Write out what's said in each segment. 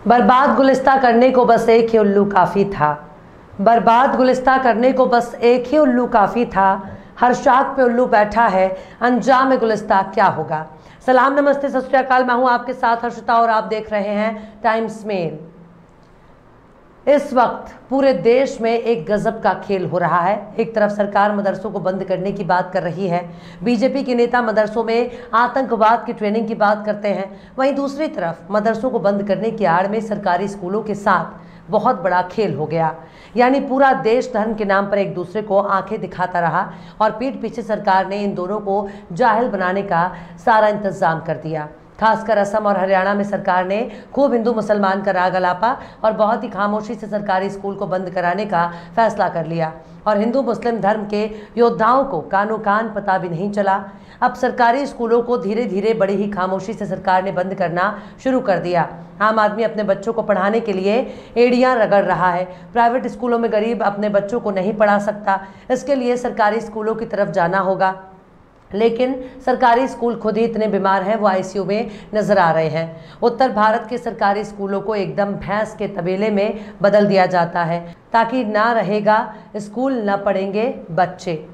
बर्बाद गुलिस्ता करने को बस एक ही उल्लू काफ़ी था। बर्बाद गुलिस्ता करने को बस एक ही उल्लू काफ़ी था। हर शाख पे उल्लू बैठा है, अंजाम गुलिस्ता क्या होगा। सलाम नमस्ते सत श्री अकाल, मैं हूँ आपके साथ हर्षिता और आप देख रहे हैं टाइम्स मेल। इस वक्त पूरे देश में एक गजब का खेल हो रहा है। एक तरफ सरकार मदरसों को बंद करने की बात कर रही है, बीजेपी के नेता मदरसों में आतंकवाद की ट्रेनिंग की बात करते हैं। वहीं दूसरी तरफ मदरसों को बंद करने की आड़ में सरकारी स्कूलों के साथ बहुत बड़ा खेल हो गया। यानी पूरा देश धर्म के नाम पर एक दूसरे को आंखें दिखाता रहा और पीठ पीछे सरकार ने इन दोनों को जाहिल बनाने का सारा इंतजाम कर दिया। खासकर असम और हरियाणा में सरकार ने खूब हिंदू मुसलमान का राग अलापा और बहुत ही खामोशी से सरकारी स्कूल को बंद कराने का फैसला कर लिया और हिंदू मुस्लिम धर्म के योद्धाओं को कानो कान पता भी नहीं चला। अब सरकारी स्कूलों को धीरे धीरे बड़ी ही खामोशी से सरकार ने बंद करना शुरू कर दिया। आम आदमी अपने बच्चों को पढ़ाने के लिए एड़ियां रगड़ रहा है। प्राइवेट स्कूलों में गरीब अपने बच्चों को नहीं पढ़ा सकता, इसके लिए सरकारी स्कूलों की तरफ जाना होगा। लेकिन सरकारी स्कूल खुद ही इतने बीमार हैं, वो आईसीयू में नजर आ रहे हैं। उत्तर भारत के सरकारी स्कूलों को एकदम भैंस के तबेले में बदल दिया जाता है ताकि ना रहेगा स्कूल, ना पढ़ेंगे बच्चे।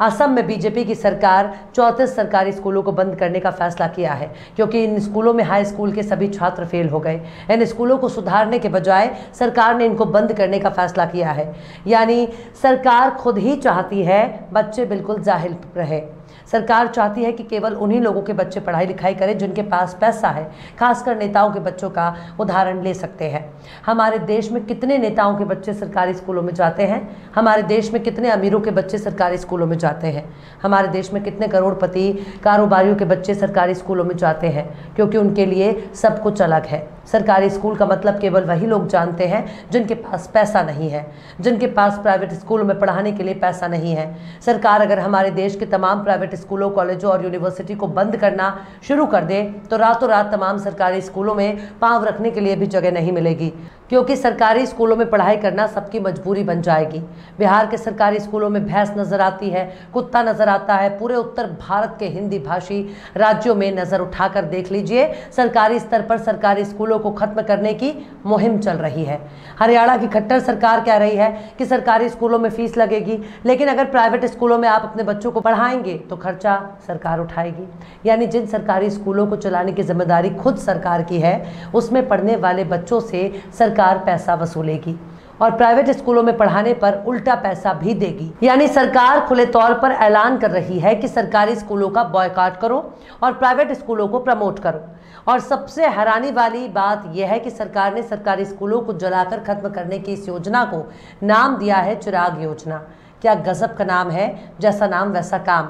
असम में बीजेपी की सरकार 34 सरकारी स्कूलों को बंद करने का फैसला किया है क्योंकि इन स्कूलों में हाई स्कूल के सभी छात्र फेल हो गए। इन स्कूलों को सुधारने के बजाय सरकार ने इनको बंद करने का फैसला किया है। यानी सरकार खुद ही चाहती है बच्चे बिल्कुल जाहिल रहे। सरकार चाहती है कि केवल उन्हीं लोगों के बच्चे पढ़ाई लिखाई करें जिनके पास पैसा है। खासकर नेताओं के बच्चों का उदाहरण ले सकते हैं। हमारे देश में कितने नेताओं के बच्चे सरकारी स्कूलों में जाते हैं? हमारे देश में कितने अमीरों के बच्चे सरकारी स्कूलों में जाते हैं? हमारे देश में कितने करोड़पति कारोबारियों के बच्चे सरकारी स्कूलों में जाते हैं? क्योंकि उनके लिए सब कुछ अलग है। सरकारी स्कूल का मतलब केवल वही लोग जानते हैं जिनके पास पैसा नहीं है, जिनके पास प्राइवेट स्कूलों में पढ़ाने के लिए पैसा नहीं है। सरकार अगर हमारे देश के तमाम प्राइवेट स्कूलों, कॉलेजों और यूनिवर्सिटी को बंद करना शुरू कर दे तो रातों रात तमाम सरकारी स्कूलों में पांव रखने के लिए भी जगह नहीं मिलेगी, क्योंकि सरकारी स्कूलों में पढ़ाई करना सबकी मजबूरी बन जाएगी। बिहार के सरकारी स्कूलों में भैंस नजर आती है, कुत्ता नजर आता है। पूरे उत्तर भारत के हिंदी भाषी राज्यों में नजर उठाकर देख लीजिए, सरकारी स्तर पर सरकारी स्कूलों को खत्म करने की मुहिम चल रही है। हरियाणा की खट्टर सरकार कह रही है कि सरकारी स्कूलों में फीस लगेगी, लेकिन अगर प्राइवेट स्कूलों में आप अपने बच्चों को पढ़ाएंगे तो खर्चा सरकार उठाएगी। यानी जिन सरकारी स्कूलों को चलाने की जिम्मेदारी खुद सरकार की है, उसमें पढ़ने वाले बच्चों से सरकार पैसा वसूलेगी और प्राइवेट स्कूलों में पढ़ाने पर उल्टा पैसा भी देगी। यानी सरकार खुले तौर पर ऐलान कर रही है कि सरकारी स्कूलों का बॉयकॉट करो और प्राइवेट स्कूलों को प्रमोट करो। और सबसे हैरानी वाली बात यह है कि सरकार ने सरकारी स्कूलों को जलाकर खत्म करने की इस योजना को नाम दिया है चिराग योजना। क्या गजब का नाम है, जैसा नाम वैसा काम।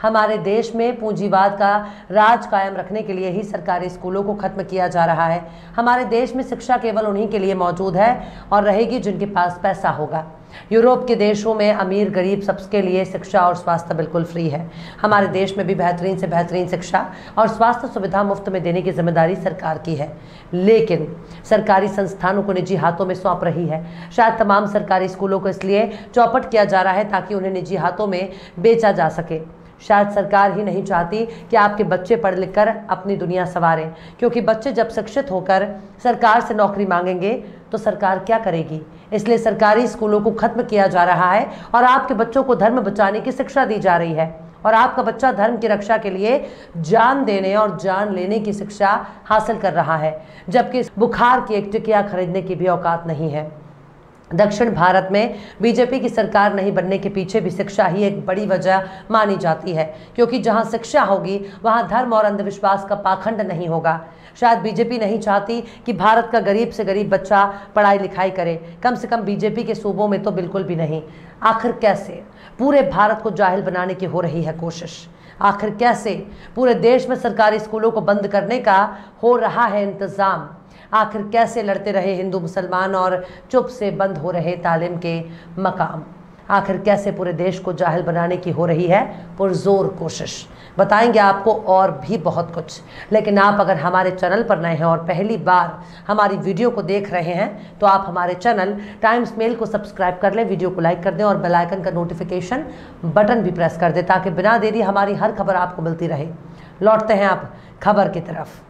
हमारे देश में पूंजीवाद का राज कायम रखने के लिए ही सरकारी स्कूलों को खत्म किया जा रहा है। हमारे देश में शिक्षा केवल उन्हीं के लिए मौजूद है और रहेगी जिनके पास पैसा होगा। यूरोप के देशों में अमीर गरीब सबके लिए शिक्षा और स्वास्थ्य बिल्कुल फ्री है। हमारे देश में भी बेहतरीन से बेहतरीन शिक्षा और स्वास्थ्य सुविधा मुफ्त में देने की जिम्मेदारी सरकार की है, लेकिन सरकारी संस्थानों को निजी हाथों में सौंप रही है। शायद तमाम सरकारी स्कूलों को इसलिए चौपट किया जा रहा है ताकि उन्हें निजी हाथों में बेचा जा सके। शायद सरकार ही नहीं चाहती कि आपके बच्चे पढ़ लिख कर अपनी दुनिया संवारें, क्योंकि बच्चे जब शिक्षित होकर सरकार से नौकरी मांगेंगे तो सरकार क्या करेगी। इसलिए सरकारी स्कूलों को खत्म किया जा रहा है और आपके बच्चों को धर्म बचाने की शिक्षा दी जा रही है और आपका बच्चा धर्म की रक्षा के लिए जान देने और जान लेने की शिक्षा हासिल कर रहा है, जबकि बुखार की एक टिकिया खरीदने की भी औकात नहीं है। दक्षिण भारत में बीजेपी की सरकार नहीं बनने के पीछे भी शिक्षा ही एक बड़ी वजह मानी जाती है, क्योंकि जहां शिक्षा होगी वहां धर्म और अंधविश्वास का पाखंड नहीं होगा। शायद बीजेपी नहीं चाहती कि भारत का गरीब से गरीब बच्चा पढ़ाई लिखाई करे, कम से कम बीजेपी के सूबों में तो बिल्कुल भी नहीं। आखिर कैसे पूरे भारत को जाहिल बनाने की हो रही है कोशिश? आखिर कैसे पूरे देश में सरकारी स्कूलों को बंद करने का हो रहा है इंतज़ाम? आखिर कैसे लड़ते रहे हिंदू मुसलमान और चुप से बंद हो रहे तालीम के मकाम? आखिर कैसे पूरे देश को जाहिल बनाने की हो रही है पुरजोर कोशिश? बताएंगे आपको और भी बहुत कुछ। लेकिन आप अगर हमारे चैनल पर नए हैं और पहली बार हमारी वीडियो को देख रहे हैं तो आप हमारे चैनल टाइम्स मेल को सब्सक्राइब कर लें, वीडियो को लाइक कर दें और बेल आइकन का नोटिफिकेशन बटन भी प्रेस कर दें ताकि बिना देरी हमारी हर खबर आपको मिलती रहे। लौटते हैं आप खबर की तरफ।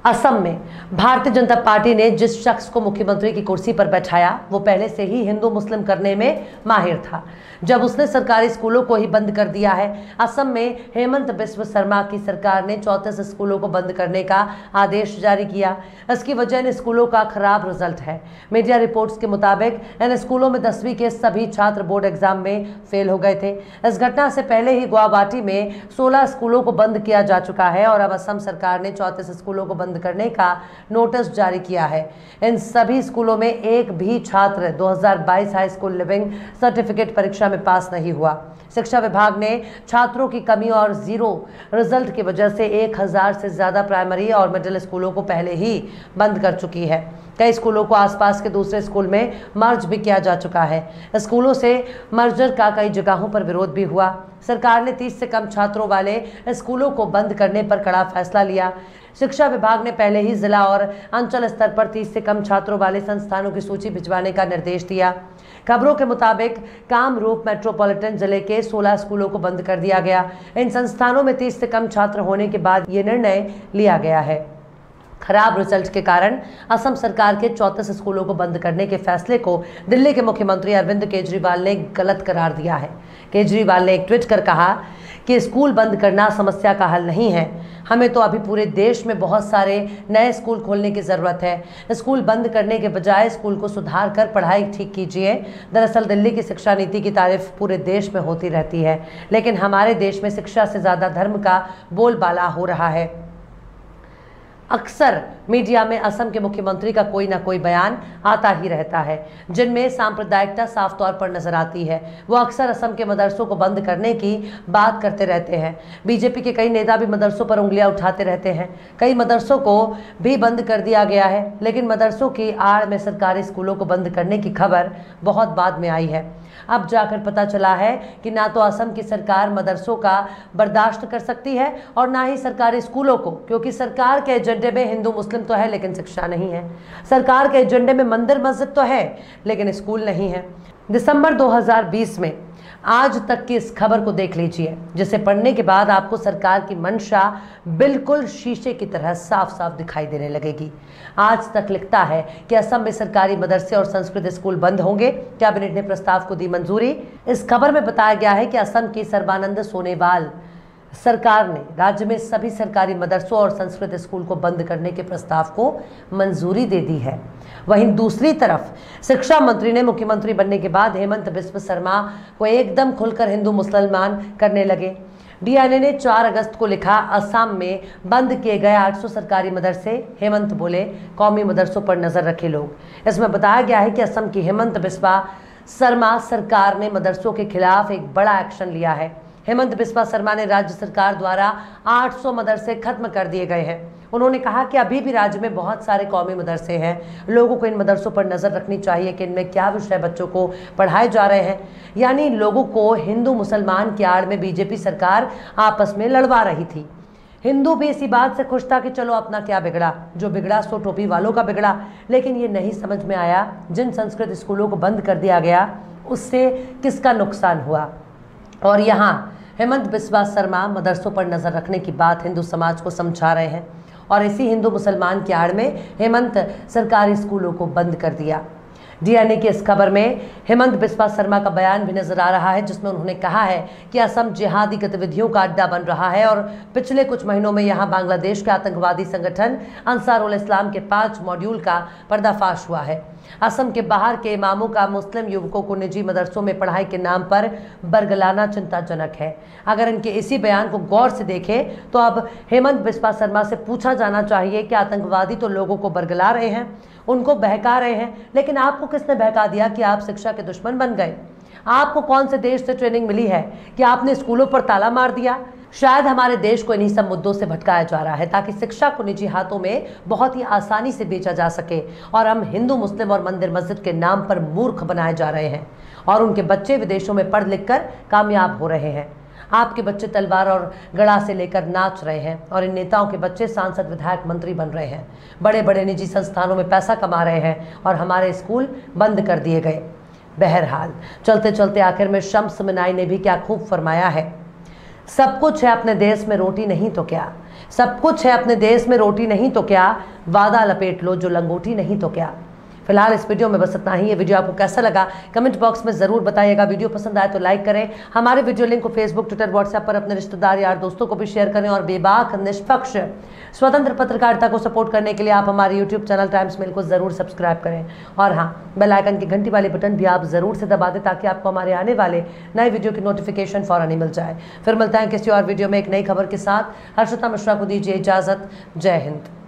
असम में भारतीय जनता पार्टी ने जिस शख्स को मुख्यमंत्री की कुर्सी पर बैठाया वो पहले से ही हिंदू मुस्लिम करने में माहिर था। जब उसने सरकारी स्कूलों को ही बंद कर दिया है। असम में हेमंत बिस्वा शर्मा की सरकार ने 34 स्कूलों को बंद करने का आदेश जारी किया। इसकी वजह इन स्कूलों का खराब रिजल्ट है। मीडिया रिपोर्ट्स के मुताबिक इन स्कूलों में 10वीं के सभी छात्र बोर्ड एग्जाम में फेल हो गए थे। इस घटना से पहले ही गुवाहाटी में 16 स्कूलों को बंद किया जा चुका है और अब असम सरकार ने 34 स्कूलों को बंद करने का नोटिस जारी किया है। इन सभी स्कूलों में एक भी छात्र 2022 हाई स्कूल लिविंग सर्टिफिकेट परीक्षा में पास नहीं हुआ। शिक्षा विभाग ने छात्रों की कमी और जीरो रिजल्ट की वजह से 1000 से ज्यादा प्राइमरी और मिडिल स्कूलों को पहले ही बंद कर चुकी है। कई स्कूलों को आसपास के दूसरे स्कूल में मर्ज भी किया जा चुका है। स्कूलों से मर्जर का कई जगहों पर विरोध भी हुआ। सरकार ने 30 से कम छात्रों वाले स्कूलों को बंद करने पर कड़ा फैसला लिया। शिक्षा विभाग ने पहले ही जिला और अंचल स्तर पर 30 से कम छात्रों वाले संस्थानों की सूची भिजवाने का निर्देश दिया। खबरों के मुताबिक कामरूप मेट्रोपॉलिटन जिले के 16 स्कूलों को बंद कर दिया गया। इन संस्थानों में 30 से कम छात्र होने के बाद ये निर्णय लिया गया है। खराब रिजल्ट के कारण असम सरकार के 34 स्कूलों को बंद करने के फैसले को दिल्ली के मुख्यमंत्री अरविंद केजरीवाल ने गलत करार दिया है। केजरीवाल ने एक ट्वीट कर कहा कि स्कूल बंद करना समस्या का हल नहीं है। हमें तो अभी पूरे देश में बहुत सारे नए स्कूल खोलने की ज़रूरत है। स्कूल बंद करने के बजाय स्कूल को सुधार कर पढ़ाई ठीक कीजिए। दरअसल दिल्ली की शिक्षा नीति की तारीफ पूरे देश में होती रहती है, लेकिन हमारे देश में शिक्षा से ज़्यादा धर्म का बोलबाला हो रहा है। अक्सर मीडिया में असम के मुख्यमंत्री का कोई ना कोई बयान आता ही रहता है जिनमें सांप्रदायिकता साफ तौर पर नजर आती है। वो अक्सर असम के मदरसों को बंद करने की बात करते रहते हैं। बीजेपी के कई नेता भी मदरसों पर उंगलियां उठाते रहते हैं। कई मदरसों को भी बंद कर दिया गया है, लेकिन मदरसों की आड़ में सरकारी स्कूलों को बंद करने की खबर बहुत बाद में आई है। अब जाकर पता चला है कि ना तो असम की सरकार मदरसों का बर्दाश्त कर सकती है और ना ही सरकारी स्कूलों को, क्योंकि सरकार के एजेंडे में हिंदू मुस्लिम तो है लेकिन शिक्षा नहीं है। सरकार के एजेंडे में मंदिर मस्जिद तो है लेकिन स्कूल नहीं है। दिसंबर 2020 में आज तक की इस खबर को देख लीजिए, जिसे पढ़ने के बाद आपको सरकार की मंशा बिल्कुल शीशे की तरह साफ साफ दिखाई देने लगेगी। आज तक लिखता है कि असम में सरकारी मदरसे और संस्कृत स्कूल बंद होंगे। कैबिनेट ने प्रस्ताव को दी मंजूरी। इस खबर में बताया गया है कि असम की सर्बानंद सोनोवाल सरकार ने राज्य में सभी सरकारी मदरसों और संस्कृत स्कूल को बंद करने के प्रस्ताव को मंजूरी दे दी है। वहीं दूसरी तरफ शिक्षा मंत्री ने मुख्यमंत्री बनने के बाद हेमंत बिस्वा शर्मा को एकदम खुलकर हिंदू मुसलमान करने लगे। डीएनए ने 4 अगस्त को लिखा, असम में बंद किए गए 800 सरकारी मदरसे। हेमंत बोले, कौमी मदरसों पर नजर रखे लोग। इसमें बताया गया है कि असम की हेमंत बिस्वा शर्मा सरकार ने मदरसों के खिलाफ एक बड़ा एक्शन लिया है। हेमंत बिस्वा शर्मा ने राज्य सरकार द्वारा 800 मदरसे खत्म कर दिए गए हैं। उन्होंने कहा कि अभी भी राज्य में बहुत सारे कौमी मदरसे हैं। लोगों को इन मदरसों पर नज़र रखनी चाहिए कि इनमें क्या विषय बच्चों को पढ़ाए जा रहे हैं। यानी लोगों को हिंदू मुसलमान की आड़ में बीजेपी सरकार आपस में लड़वा रही थी। हिंदू भी इसी बात से खुश था कि चलो अपना क्या बिगड़ा, जो बिगड़ा सो टोपी वालों का बिगड़ा। लेकिन ये नहीं समझ में आया जिन संस्कृत स्कूलों को बंद कर दिया गया उससे किसका नुकसान हुआ। और यहाँ हेमंत बिस्वा शर्मा मदरसों पर नज़र रखने की बात हिंदू समाज को समझा रहे हैं और इसी हिंदू मुसलमान की आड़ में हेमंत सरकारी स्कूलों को बंद कर दिया। डीएनए की इस खबर में हेमंत बिस्वा शर्मा का बयान भी नजर आ रहा है, जिसमें उन्होंने कहा है कि असम जिहादी गतिविधियों का अड्डा बन रहा है और पिछले कुछ महीनों में यहां बांग्लादेश के आतंकवादी संगठन अंसारुल इस्लाम के 5 मॉड्यूल का पर्दाफाश हुआ है। असम के बाहर के इमामों का मुस्लिम युवकों को निजी मदरसों में पढ़ाई के नाम पर बरगलाना चिंताजनक है। अगर इनके इसी बयान को गौर से देखें तो अब हेमंत बिस्वा शर्मा से पूछा जाना चाहिए कि आतंकवादी तो लोगों को बरगला रहे हैं, उनको बहका रहे हैं, लेकिन आपको किसने बहका दिया कि आप शिक्षा के दुश्मन बन गए? आपको कौन से देश से ट्रेनिंग मिली है कि आपने स्कूलों पर ताला मार दिया? शायद हमारे देश को इन्हीं सब मुद्दों से भटकाया जा रहा है ताकि शिक्षा को निजी हाथों में बहुत ही आसानी से बेचा जा सके और हम हिंदू मुस्लिम और मंदिर मस्जिद के नाम पर मूर्ख बनाए जा रहे हैं और उनके बच्चे विदेशों में पढ़ लिख कर कामयाब हो रहे हैं। आपके बच्चे तलवार और गड़ा से लेकर नाच रहे हैं और इन नेताओं के बच्चे सांसद विधायक मंत्री बन रहे हैं, बड़े बड़े निजी संस्थानों में पैसा कमा रहे हैं और हमारे स्कूल बंद कर दिए गए। बहरहाल चलते चलते आखिर में शम्स मिनाई ने भी क्या खूब फरमाया है, सब कुछ है अपने देश में, रोटी नहीं तो क्या। सब कुछ है अपने देश में, रोटी नहीं तो क्या, वादा लपेट लो जो लंगोटी नहीं तो क्या। फिलहाल इस वीडियो में बस इतना ही। ये वीडियो आपको कैसा लगा कमेंट बॉक्स में ज़रूर बताइएगा। वीडियो पसंद आए तो लाइक करें। हमारे वीडियो लिंक को फेसबुक, ट्विटर, व्हाट्सएप पर अपने रिश्तेदार, यार, दोस्तों को भी शेयर करें। और बेबाक, निष्पक्ष, स्वतंत्र पत्रकारिता को सपोर्ट करने के लिए आप हमारे यूट्यूब चैनल टाइम्स मेल को ज़रूर सब्सक्राइब करें। और हाँ, बेल आइकन की घंटी वाले बटन भी आप ज़रूर से दबा दें ताकि आपको हमारे आने वाले नए वीडियो की नोटिफिकेशन फ़ौरन ही मिल जाए। फिर मिलता है किसी और वीडियो में एक नई खबर के साथ। हर्षिता मिश्रा को दीजिए इजाज़त। जय हिंद।